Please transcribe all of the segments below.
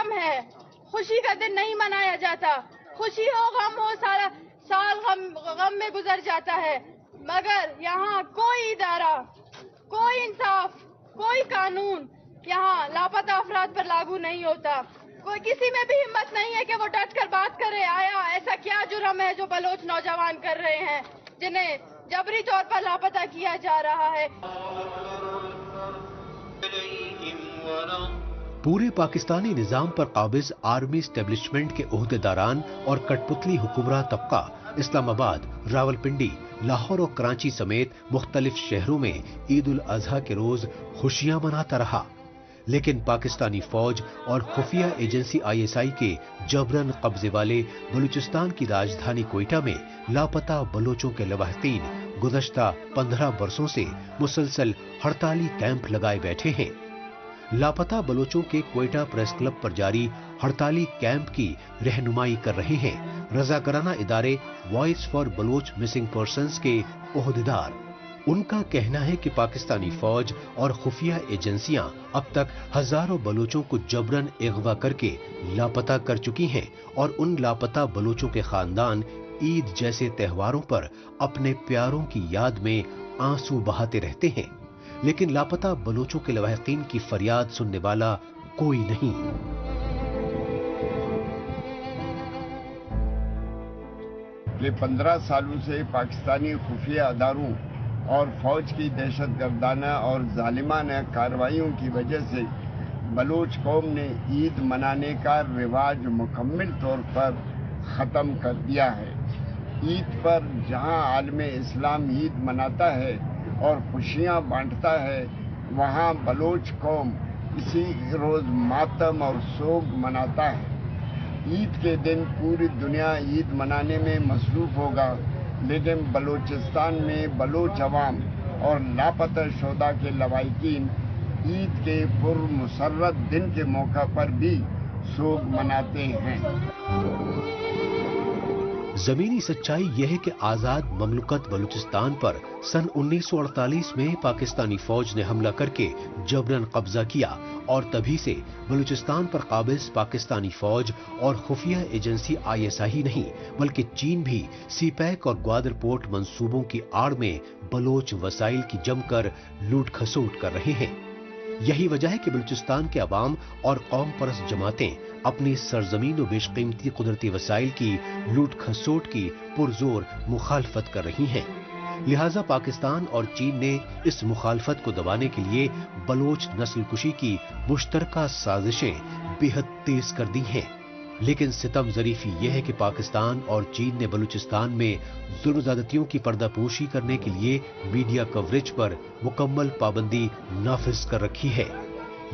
ختم ہے. خوشی کا دن نہیں منایا جاتا. خوشی ہو غم ہو سارا سال غم میں گزر جاتا ہے. مگر یہاں کوئی ادارہ, کوئی انصاف, کوئی قانون یہاں لاپتہ افراد پر لاگو نہیں ہوتا. کوئی کسی میں بھی ہمت نہیں ہے کہ وہ ڈٹ کر بات کرے. آیا ایسا کیا جرم ہے جو بلوچ نوجوان کر رہے ہیں جنہیں جبری طور پر لاپتہ کیا جا رہا ہے؟ پورے پاکستانی نظام پر قابض آرمی اسٹیبلشمنٹ کے عہدیداران اور کٹ پتلی حکمراں طبقہ اسلام آباد، راولپنڈی، لاہور اور کراچی سمیت مختلف شہروں میں عید الاضحیٰ کے روز خوشیاں مناتا رہا، لیکن پاکستانی فوج اور خفیہ ایجنسی ISI کے جبرن قبضے والے بلوچستان کی راجدھانی کوئٹہ میں لاپتہ بلوچوں کے لواحقین گزشتہ 15 برسوں سے مسلسل ہڑتالی کیمپ لگائے بیٹھے ہیں۔ لاپتہ بلوچوں کے کوئٹہ پریس کلب پر جاری ہڑتالی کیمپ کی رہنمائی کر رہے ہیں رضاکارانہ ادارے voice for Baloch missing persons کے عہدیدار۔ ان کا کہنا ہے کہ پاکستانی فوج اور خفیہ ایجنسیاں اب تک ہزاروں بلوچوں کو جبرن اغوا کر کے لاپتہ کر چکی ہیں اور ان لاپتہ بلوچوں کے خاندان عید جیسے تہواروں پر اپنے پیاروں کی یاد میں آنسو بہاتے رہتے ہیں، لیکن لاپتہ بلوچوں کے لواحقین کی فریاد سننے والا کوئی نہیں۔ یہ 15 سالوں سے پاکستانی خفیہ اداروں اور فوج کی دہشت گردانہ اور ظالمانہ کارروائیوں کی وجہ سے بلوچ قوم نے عید منانے کا رواج مکمل طور پر ختم کر دیا ہے۔ عید پر جہاں عالم اسلام عید مناتا ہے اور خوشیاں بانٹتا ہے، وہاں بلوچ قوم اسی روز ماتم اور سوگ مناتا ہے۔ عید کے دن پوری دنیا عید منانے میں مصروف ہوگا، لیکن بلوچستان میں بلوچ عوام اور لاپتہ شہداء کے لواحقین عید کے پرمسرت دن کے موقع پر بھی سوگ مناتے ہیں۔ زمینی سچائی یہ ہے کہ آزاد مملکت بلوچستان پر سن 1948 میں پاکستانی فوج نے حملہ کر کے جبرن قبضہ کیا اور تبھی سے بلوچستان پر قابض پاکستانی فوج اور خفیہ ایجنسی ISI نہیں بلکہ چین بھی سی پیک اور گوادر پورٹ منصوبوں کی آڑ میں بلوچ وسائل کی جم کر لوٹ کھسوٹ کر رہے ہیں۔ یہی وجہ ہے کہ بلوچستان کے عوام اور قوم پرست جماعتیں اپنی سرزمین و بیش قیمتی قدرتی وسائل کی لوٹ کھسوٹ کی پرزور مخالفت کر رہی ہیں۔ لہٰذا پاکستان اور چین نے اس مخالفت کو دبانے کے لیے بلوچ نسل کشی کی مشترکہ سازشیں بے حد تیز کر دی ہیں، لیکن ستم ظریفی یہ ہے کہ پاکستان اور چین نے بلوچستان میں ظلم زیادتیوں کی پردہ پوشی کرنے کے لیے میڈیا کوریج پر مکمل پابندی نافذ کر رکھی ہے۔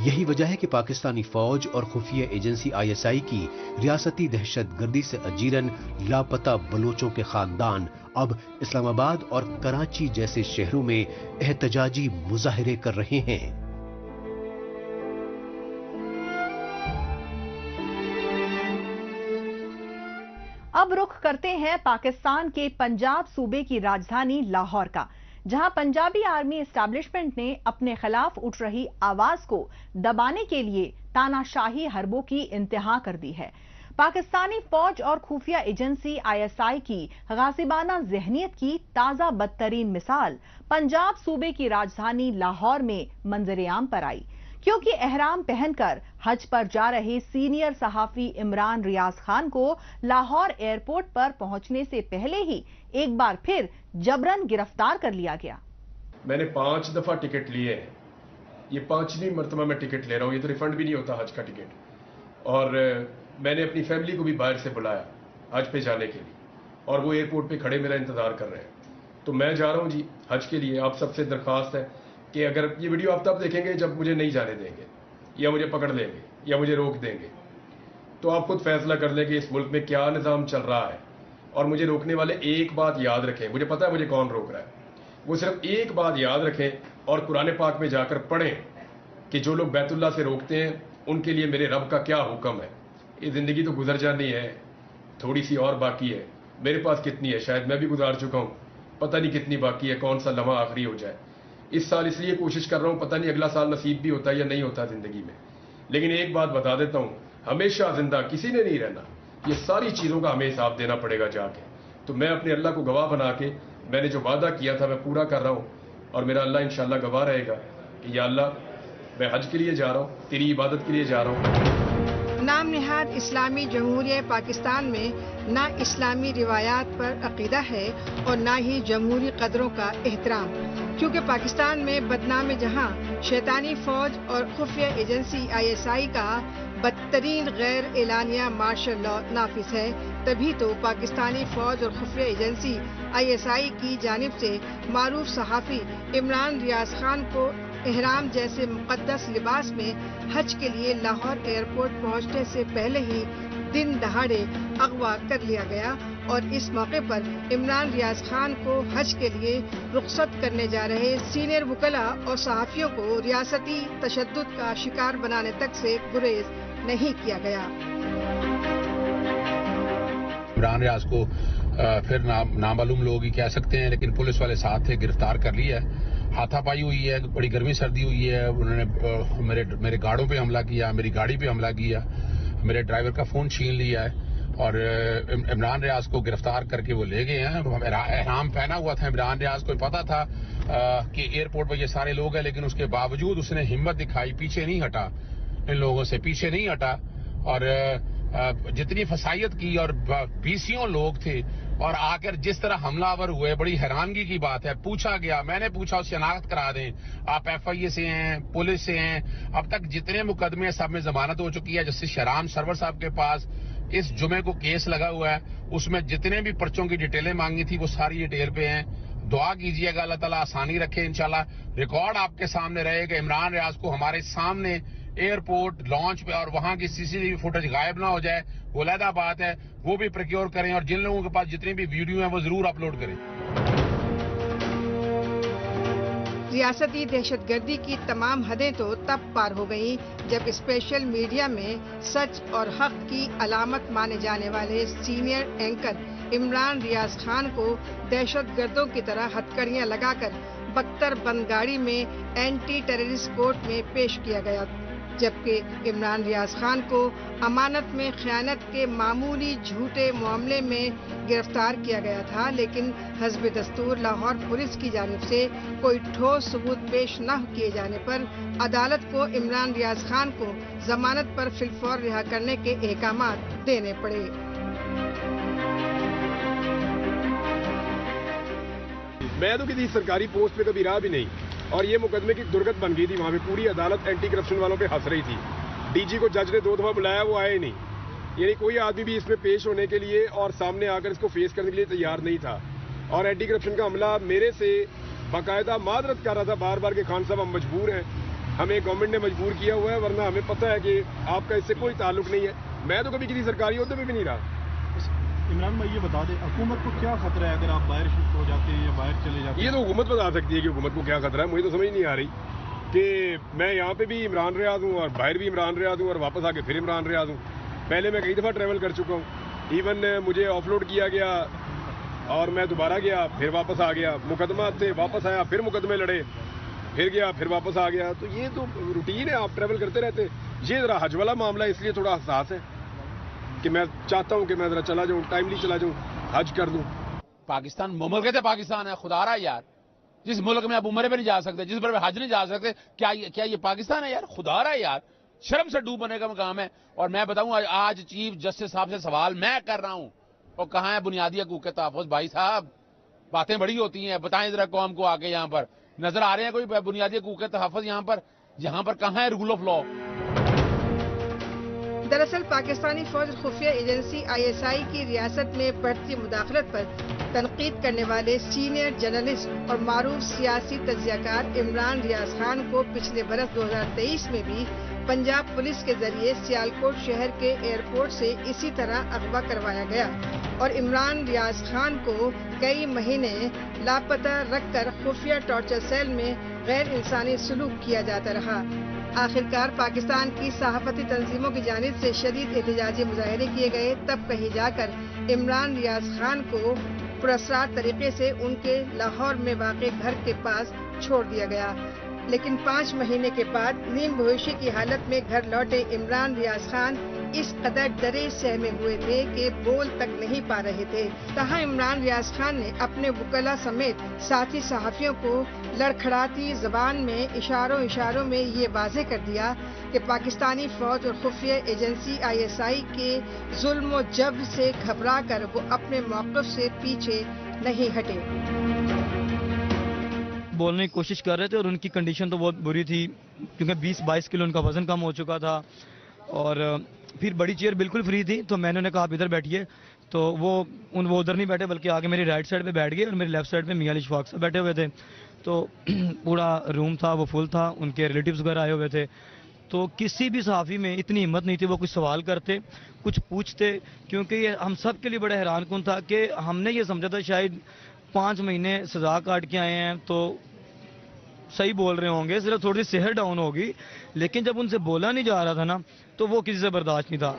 یہی وجہ ہے کہ پاکستانی فوج اور خفیہ ایجنسی ISI کی ریاستی دہشت گردی سے اجیرن لاپتہ بلوچوں کے خاندان اب اسلام آباد اور کراچی جیسے شہروں میں احتجاجی مظاہرے کر رہے ہیں۔ اب رخ کرتے ہیں پاکستان کے پنجاب صوبے کی راجدھانی لاہور کا، جہاں پنجابی آرمی اسٹیبلشمنٹ نے اپنے خلاف اٹھ رہی آواز کو دبانے کے لیے تاناشاہی حربوں کی انتہا کر دی ہے۔ پاکستانی فوج اور خفیہ ایجنسی ISI کی غاصبانہ ذہنیت کی تازہ بدترین مثال پنجاب صوبے کی راجدھانی لاہور میں منظر عام پر آئی، کیونکہ احرام پہن کر حج پر جا رہے سینئر صحافی عمران ریاض خان کو لاہور ایئرپورٹ پر پہنچنے سے پہلے ہی ایک بار پھر جبرن گرفتار کر لیا گیا۔ میں نے 5 دفعہ ٹکٹ لیے ہیں، یہ 5ویں مرتبہ میں ٹکٹ لے رہا ہوں، یہ تو ریفنڈ بھی نہیں ہوتا حج کا ٹکٹ، اور میں نے اپنی فیملی کو بھی باہر سے بلایا حج پہ جانے کے لیے، اور وہ ایئرپورٹ پہ کھڑے میرا انتظار کر رہے ہیں، تو میں جا رہا ہوں جی حج کے لیے۔ آپ سب سے درخواست ہے کہ اگر یہ ویڈیو آپ تب دیکھیں گے جب مجھے نہیں جانے دیں گے یا مجھے پکڑ لیں گے یا مجھے روک دیں گے، تو آپ خود فیصلہ کر لیں کہ اس ملک میں کیا نظام چل رہا ہے، اور مجھے روکنے والے ایک بات یاد رکھیں، مجھے پتا ہے مجھے کون روک رہا ہے، وہ صرف ایک بات یاد رکھیں اور قرآن پاک میں جا کر پڑھیں کہ جو لوگ بیت اللہ سے روکتے ہیں ان کے لیے میرے رب کا کیا حکم ہے۔ یہ زندگی تو گزر جانی ہے، تھوڑی سی اور باقی ہے، میرے پاس کتنی ہے شاید میں بھی گزار چکا ہوں، پتہ نہیں کتنی باقی ہے، کون سا لمحہ آخری ہو جائے۔ اس سال اس لیے کوشش کر رہا ہوں، پتہ نہیں اگلا سال نصیب بھی ہوتا ہے یا نہیں ہوتا زندگی میں، لیکن ایک بات بتا دیتا ہوں، ہمیشہ زندہ کسی نے نہیں رہنا. یہ ساری چیزوں کا ہمیں حساب دینا پڑے گا جا کے. تو میں اپنے اللہ کو گواہ بنا کے میں نے جو وعدہ کیا تھا میں پورا کر رہا ہوں, اور میرا اللہ انشاءاللہ گواہ رہے گا کہ یا اللہ میں حج کے لیے جا رہا ہوں, تیری عبادت کے لیے جا رہا ہوں. نام نہاد اسلامی جمہوریہ پاکستان میں نہ اسلامی روایات پر عقیدہ ہے اور نہ ہی جمہوری قدروں کا احترام، کیونکہ پاکستان میں بدنام جہاں شیطانی فوج اور خفیہ ایجنسی ISI کا بدترین غیر اعلانیہ مارشل لا نافذ ہے. تبھی تو پاکستانی فوج اور خفیہ ایجنسی ISI کی جانب سے معروف صحافی عمران ریاض خان کو احرام جیسے مقدس لباس میں حج کے لیے لاہور ایئرپورٹ پہنچنے سے پہلے ہی دن دہاڑے اغوا کر لیا گیا، اور اس موقع پر عمران ریاض خان کو حج کے لیے رخصت کرنے جا رہے سینئر وکلاء اور صحافیوں کو ریاستی تشدد کا شکار بنانے تک سے گریز نہیں کیا گیا. عمران ریاض کو پھر نامعلوم لوگ ہی کہہ سکتے ہیں، لیکن پولیس والے ساتھ تھے، گرفتار کر لیا ہے. ہاتھا پائی ہوئی ہے، بڑی گرمی سردی ہوئی ہے. انہوں نے میرے گاڑوں پہ حملہ کیا، میری گاڑی پہ حملہ کیا، میرے ڈرائیور کا فون چھین لیا ہے، اور عمران ریاض کو گرفتار کر کے وہ لے گئے ہیں. احرام پہنا ہوا تھا عمران ریاض کو، پتا تھا کہ ایئرپورٹ پہ یہ سارے لوگ ہیں، لیکن اس کے باوجود اس نے ہمت دکھائی، پیچھے نہیں ہٹا، ان لوگوں سے پیچھے نہیں ہٹا. اور جتنی فسائیت کی، اور 20 لوگ تھے، اور آ کر جس طرح حملہ آور ہوئے، بڑی حیرانگی کی بات ہے. پوچھا گیا، میں نے پوچھا شناخت کرا دیں، آپ FIA سے ہیں، پولیس سے ہیں. اب تک جتنے مقدمے سب میں ضمانت ہو چکی ہے. جسٹس شہرام سرور صاحب کے پاس اس جمعے کو کیس لگا ہوا ہے، اس میں جتنے بھی پرچوں کی ڈیٹیلیں مانگی تھی وہ ساری ڈیٹیل پہ ہیں. دعا کیجیے گا اللہ تعالیٰ آسانی رکھے. انشاءاللہ ریکارڈ آپ کے سامنے رہے کہ عمران ریاض کو ہمارے سامنے ایئرپورٹ لانچ پہ، اور وہاں کی CCTV فوٹیج غائب نہ ہو جائے، وہ علیحدہ بات ہے، وہ بھی پروکیور کریں، اور جن لوگوں کے پاس جتنی بھی ویڈیو ہیں وہ ضرور اپلوڈ کریں. ریاستی دہشت گردی کی تمام حدیں تو تب پار ہو گئیں جب اسپیشل میڈیا میں سچ اور حق کی علامت مانے جانے والے سینئر اینکر عمران ریاض خان کو دہشت گردوں کی طرح ہتھکڑیاں لگا کر بختر بند گاڑی میں اینٹی ٹیررسٹ کورٹ میں پیش کیا گیا، جبکہ عمران ریاض خان کو امانت میں خیانت کے معمولی جھوٹے معاملے میں گرفتار کیا گیا تھا. لیکن حسب دستور لاہور پولیس کی جانب سے کوئی ٹھوس ثبوت پیش نہ کیے جانے پر عدالت کو عمران ریاض خان کو ضمانت پر فی الفور رہا کرنے کے احکامات دینے پڑے. میں تو کسی سرکاری پوسٹ پہ کبھی رہا بھی نہیں، اور یہ مقدمے کی درگت بن گئی تھی. وہاں پہ پوری عدالت اینٹی کرپشن والوں پہ ہنس رہی تھی. DG کو جج نے 2 دفعہ بلایا، وہ آئے ہی نہیں. یعنی کوئی آدمی بھی اس میں پیش ہونے کے لیے اور سامنے آ کر اس کو فیس کرنے کے لیے تیار نہیں تھا. اور اینٹی کرپشن کا عملہ میرے سے باقاعدہ معذرت کر رہا تھا بار بار کہ خان صاحب ہم مجبور ہیں، ہمیں گورنمنٹ نے مجبور کیا ہوا ہے، ورنہ ہمیں پتہ ہے کہ آپ کا اس سے کوئی تعلق نہیں ہے. میں تو کبھی کسی سرکاری عہدے پہ بھی نہیں رہا. عمران بھائی یہ بتا دیں حکومت کو کیا خطرہ ہے اگر آپ باہر شفٹ ہو جاتے ہیں یا باہر چلے جاتے ہیں؟ یہ تو حکومت بتا سکتی ہے کہ حکومت کو کیا خطرہ ہے. مجھے تو سمجھ نہیں آ رہی کہ میں یہاں پہ بھی عمران ریاض ہوں اور باہر بھی عمران ریاض ہوں اور واپس آ کے پھر عمران ریاض ہوں. پہلے میں کئی دفعہ ٹریول کر چکا ہوں. ایون مجھے آف لوڈ کیا گیا اور میں دوبارہ گیا، پھر واپس آ گیا. مقدمات تھے، واپس آیا، پھر مقدمے لڑے، پھر گیا، پھر واپس آ گیا. تو یہ تو روٹین ہے، آپ ٹریول کرتے رہتے. یہ ذرا حج والا معاملہ اس لیے تھوڑا حساس ہے کہ میں چاہتا ہوں کہ میں ذرا چلا جاؤں، ٹائملی چلا جاؤں، حج کر دوں. پاکستان مملکت پاکستان ہے، خدا رہا یار. جس ملک میں آپ عمرے پہ نہیں جا سکتے، جس پر حج نہیں جا سکتے، کیا یہ پاکستان ہے یار؟ خدا رہا یار، شرم سے ڈوب بنے کا مقام ہے. اور میں بتاؤں آج چیف جسٹس صاحب سے سوال میں کر رہا ہوں، اور کہاں ہے بنیادی حقوق تحفظ؟ بھائی صاحب باتیں بڑی ہوتی ہیں، بتائیں ذرا قوم کو آ کے یہاں پر نظر آ رہے ہیں کوئی بنیادی حقوق تحفظ یہاں پر کہاں ہے رول آف لا؟ دراصل پاکستانی فوج خفیہ ایجنسی ISI کی ریاست میں بڑھتی مداخلت پر تنقید کرنے والے سینئر جرنلسٹ اور معروف سیاسی تجزیہ کار عمران ریاض خان کو پچھلے برس 2023 میں بھی پنجاب پولیس کے ذریعے سیالکوٹ شہر کے ایئرپورٹ سے اسی طرح اغوا کروایا گیا، اور عمران ریاض خان کو کئی مہینے لاپتہ رکھ کر خفیہ ٹارچر سیل میں غیر انسانی سلوک کیا جاتا رہا. آخرکار پاکستان کی صحافتی تنظیموں کی جانب سے شدید احتجاجی مظاہرے کیے گئے، تب کہیں جا کر عمران ریاض خان کو پراسرار طریقے سے ان کے لاہور میں واقع گھر کے پاس چھوڑ دیا گیا. لیکن 5 مہینے کے بعد نیم بہوشی کی حالت میں گھر لوٹے عمران ریاض خان اس قدر ڈرے سہمے ہوئے تھے کہ بول تک نہیں پا رہے تھے. تاہم عمران ریاض خان نے اپنے وکلا سمیت ساتھی صحافیوں کو لڑکھڑاتی زبان میں اشاروں میں یہ واضح کر دیا کہ پاکستانی فوج اور خفیہ ایجنسی ISI کے ظلم و جبر سے گھبرا کر وہ اپنے موقف سے پیچھے نہیں ہٹے. بولنے کی کوشش کر رہے تھے اور ان کی کنڈیشن تو بہت بری تھی کیونکہ 20-22 کلو ان کا وزن کم ہو چکا تھا اور پھر بڑی چیئر بالکل فری تھی تو میں نے انہیں کہا آپ ادھر بیٹھیے تو وہ ادھر نہیں بیٹھے بلکہ آگے میری رائٹ سائڈ پہ بیٹھ گئے اور میری لیفٹ سائڈ پہ میاں علی اشفاق صاحب بیٹھے ہوئے تھے. تو پورا روم تھا وہ فل تھا, ان کے ریلیٹیوز وغیرہ آئے ہوئے تھے. تو کسی بھی صحافی میں اتنی ہمت نہیں تھی وہ کچھ سوال کرتے کچھ پوچھتے, کیونکہ یہ ہم سب کے لیے بڑا حیران کن تھا کہ ہم نے یہ سمجھا تھا شاید 5 مہینے سزا کاٹ کے آئے ہیں تو صحیح بول رہے ہوں گے, صرف تھوڑی سی صحت ڈاؤن ہوگی, لیکن جب ان سے بولا نہیں جا رہا تھا نا تو وہ کسی سے برداشت نہیں تھا.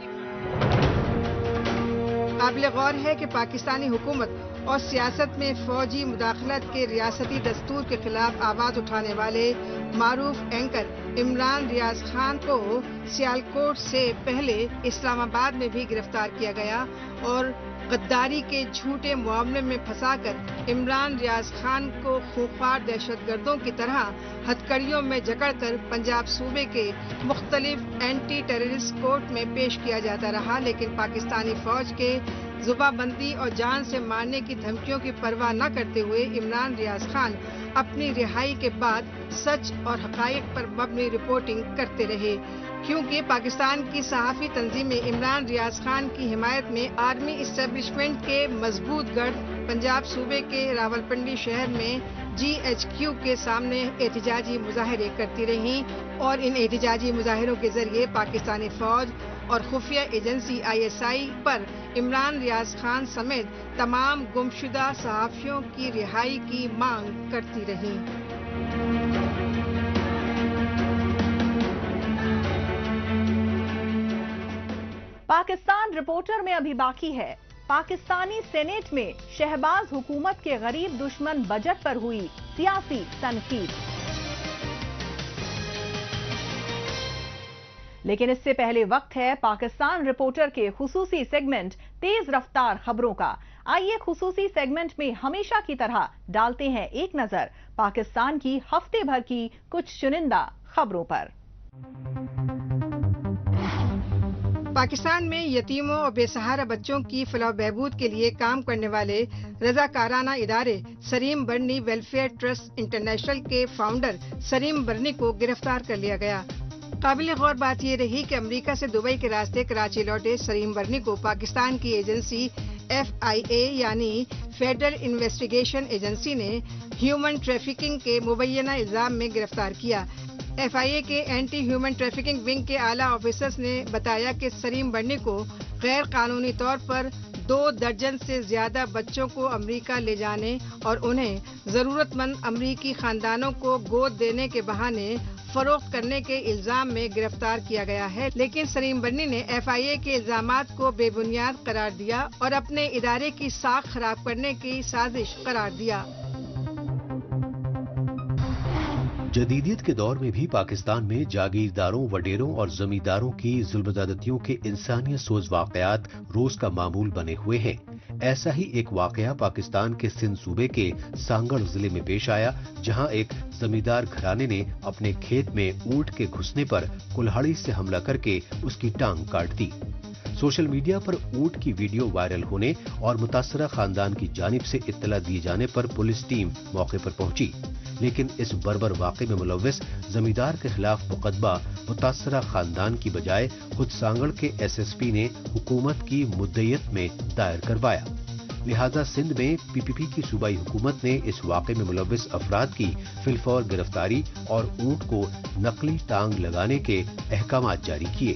قابل غور ہے کہ پاکستانی حکومت اور سیاست میں فوجی مداخلت کے ریاستی دستور کے خلاف آواز اٹھانے والے معروف اینکر عمران ریاض خان کو سیالکوٹ سے پہلے اسلام آباد میں بھی گرفتار کیا گیا اور غداری کے جھوٹے معاملے میں پھنسا کر عمران ریاض خان کو خوفار دہشت گردوں کی طرح ہتھکڑیوں میں جکڑ کر پنجاب صوبے کے مختلف اینٹی ٹیررسٹ کورٹ میں پیش کیا جاتا رہا. لیکن پاکستانی فوج کے زبا بندی اور جان سے مارنے کی دھمکیوں کی پرواہ نہ کرتے ہوئے عمران ریاض خان اپنی رہائی کے بعد سچ اور حقائق پر مبنی رپورٹنگ کرتے رہے, کیونکہ پاکستان کی صحافی تنظیمیں عمران ریاض خان کی حمایت میں آرمی اسٹیبلشمنٹ کے مضبوط گڑھ پنجاب صوبے کے راولپنڈی شہر میں GHQ کے سامنے احتجاجی مظاہرے کرتی رہیں اور ان احتجاجی مظاہروں کے ذریعے پاکستانی فوج اور خفیہ ایجنسی ISI پر عمران ریاض خان سمیت تمام گمشدہ صحافیوں کی رہائی کی مانگ کرتی رہیں. پاکستان رپورٹر میں ابھی باقی ہے. پاکستانی سینیٹ میں شہباز حکومت کے غریب دشمن بجٹ پر ہوئی سیاسی تنقید. لیکن اس سے پہلے وقت ہے پاکستان رپورٹر کے خصوصی سیگمنٹ تیز رفتار خبروں کا. آئیے خصوصی سیگمنٹ میں ہمیشہ کی طرح ڈالتے ہیں ایک نظر پاکستان کی ہفتے بھر کی کچھ چنندہ خبروں پر. پاکستان میں یتیموں اور بے سہارا بچوں کی فلاح و بہبود کے لیے کام کرنے والے رضاکارانہ ادارے سریم برنی ویلفیئر ٹرسٹ انٹرنیشنل کے فاؤنڈر سریم برنی کو گرفتار کر لیا گیا. قابل غور بات یہ رہی کہ امریکہ سے دبئی کے راستے کراچی لوٹے سریم برنی کو پاکستان کی ایجنسی FIA یعنی فیڈرل انویسٹیگیشن ایجنسی نے ہیومن ٹریفکنگ کے مبینہ الزام میں گرفتار کیا. FIA کے اینٹی ہیومن ٹریفکنگ ونگ کے اعلیٰ آفیسرز نے بتایا کہ سریم برنی کو غیر قانونی طور پر 2 درجن سے زیادہ بچوں کو امریکہ لے جانے اور انہیں ضرورت مند امریکی خاندانوں کو گود دینے کے بہانے فروخت کرنے کے الزام میں گرفتار کیا گیا ہے. لیکن سریم برنی نے FIA کے الزامات کو بے بنیاد قرار دیا اور اپنے ادارے کی ساکھ خراب کرنے کی سازش قرار دیا. جدیدیت کے دور میں بھی پاکستان میں جاگیرداروں وڈیروں اور زمینداروں کی ظلم زیادتیوں کے انسانیت سوز واقعات روز کا معمول بنے ہوئے ہیں. ایسا ہی ایک واقعہ پاکستان کے سندھ صوبے کے سانگڑ ضلع میں پیش آیا, جہاں ایک زمیندار گھرانے نے اپنے کھیت میں اونٹ کے گھسنے پر کلہاڑی سے حملہ کر کے اس کی ٹانگ کاٹ دی. سوشل میڈیا پر اونٹ کی ویڈیو وائرل ہونے اور متاثرہ خاندان کی جانب سے اطلاع دیے جانے پر پولیس ٹیم موقع پر پہنچی, لیکن اس بربر واقعے میں ملوث زمیندار کے خلاف مقدمہ متاثرہ خاندان کی بجائے خود سانگڑ کے SSP نے حکومت کی مدعیت میں دائر کروایا. لہذا سندھ میں PPP کی صوبائی حکومت نے اس واقعے میں ملوث افراد کی فی الفور گرفتاری اور اونٹ کو نقلی ٹانگ لگانے کے احکامات جاری کیے.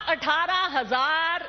$18,000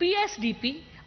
PSDP